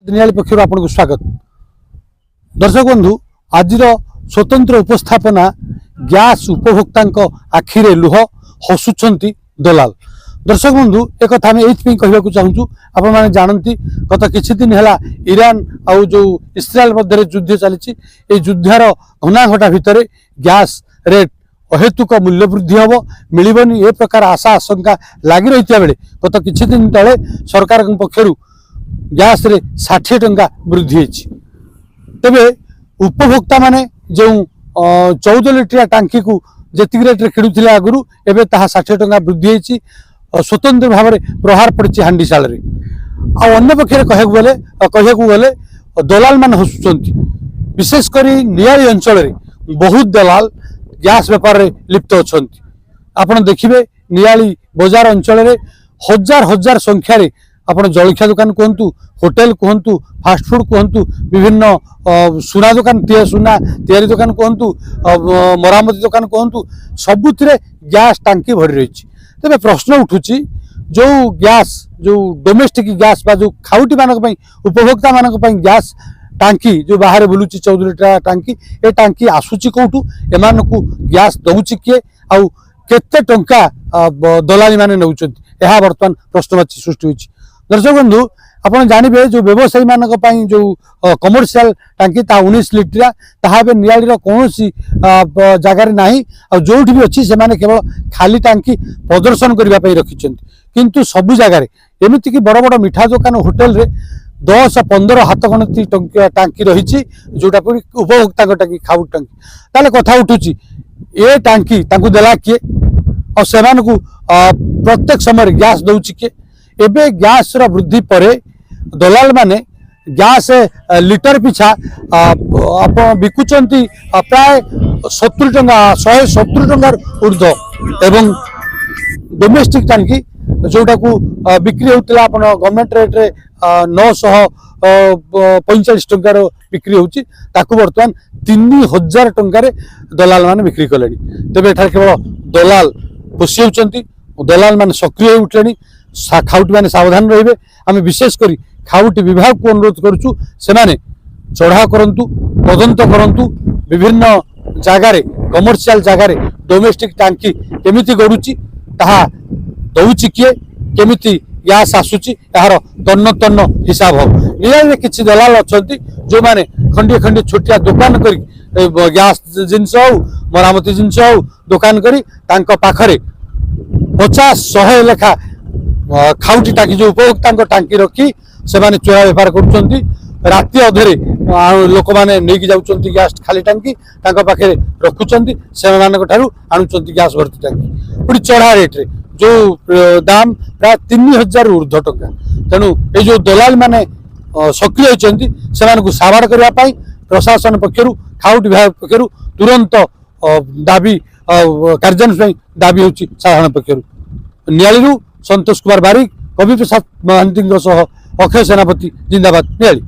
नियाली पक्षर आपको स्वागत। दर्शक बंधु आज स्वतंत्र उपस्थापना गैस उपभोक्ता आखिरे लुह हसुंट दलाल। दर्शक बंधु एक कथा आम ये कहूँ चाहूँ आपण मैंने जानती गत किछि दिन है ईरान आउ जो इस्राएल मध्य युद्ध चली युद्धार घनाघटा भितर गैस रेट अहेतुक मूल्य वृद्धि हम मिलबनी ए प्रकार आशा आशंका लगी रही बेले गत किछि दिन तले सरकार पक्षर गैस रे 60 टंका वृद्धि होती। तेबे उपभोक्ता माने जो 14 लिटर टांकी को जी रेट्रे किणुले आगुरी एवं 60 टंका वृद्धि होती। स्वतंत्र भाव में प्रहार पड़ी हांडीशाल अन्य पक्षे कहू गले दलाल मान हसुंच विशेषकर नियाली अंचल बहुत दलाल गैस बेपार लिप्त अच्छा। आपड़ देखिए नियाली बजार अंचल हजार हजार संख्यार आपण जलखिया दुकान कहतु होटेल कहतु फास्टफुड कहतु विभिन्न सुना दुकान सुना तैयारी दुकान कहतु मरामती दुकान कहतु सबुथ गैस टांकी भरी रही। तेज प्रश्न उठुची जो गैस जो डोमेस्टिक गैस बा जो खाउटी मानक उपभोक्ता मानक गैस टांकी जो बाहर बुलूची 14 लिटर टांकी ए टांकी आसूची कौटू एमान को गैस दउची किए आउ केते टंका दलाली माने नउचंती यह वर्तमान प्रश्नवाची सृष्टि होची। दर्शक बंधु आप जानवे जो व्यवसायी मानक जो कमर्शियल टांकी 19 लिटर ताहा नियाली कौन जगार ना जो भी अच्छी से केवल खाली टांकी प्रदर्शन करने रखिंट किंतु सबु जगार एमती कि बड़ बड़ मिठा दुकान होटेल रे 10-15 हाथ गणती टांकी रही जोटा उपभोक्ता टांकी खाऊ टांकी ताले कथा उठुची ए टांकी देला किए और से प्रत्येक समय गैस दौची किए एबे गैस वृद्धि पर दलाल माने गैस लिटर पिछा आप बिकुचंती प्राय 70 टंका 170 टंकार ऊर्ध एवं डोमेस्टिक टांकी जोटा को बिक्री होता गवर्नमेंट रेट रे 945 टंकार बिक्री होची ताकू बर्तमान 3000 टंकार दलाल माने बिक्री कले। तेबे एठार केवल दलाल पोषी होचंती दलाल माने सक्रिय उठले खाउटी माने सावधान रहिबे। आम विशेषकर खाउटी विभाग को अनुरोध करुचु सेमाने चढ़ाव करंतु तदंत करंतु विभिन्न जगार कमर्शियल जगार डोमेस्टिक टांकी केमिति गड़ुची ताहा दउची किए केमिति गैस आसुची यार तन्न तन्न हिसाब हो। नियाली किछि दलाल अछंती जो माने खंडे खंडे छोटिया दुकान करी गैस जिनस हो मरामती जिनस हो दुकान करी तांको पाखरे 50-100 लेखा खाउटी टांकी जो उपभोक्ता टांकी रखी से माने चोरा बेपार करुचंती राति अधे लोक मैंने नहीं जाऊँच गैस खाली टांकी पाखे रखुंट से आणुंट गैस भर्ती टांकी पुणी चढ़ा रेट्रे जो दाम प्राय 3000 ऊर्ध्व टंका। तेणु ये जो दलाल माने सक्रिय होती से साबाड़ करने प्रशासन पक्षर खाउटी विभाग पक्षर तुरंत दाबी कार्यान्वयन दाबी होची साधारण पक्षर। नियाली संतोष कुमार बारिक कवि प्रसाद महांती अक्षय सेनापति जिंदाबाद नियाली।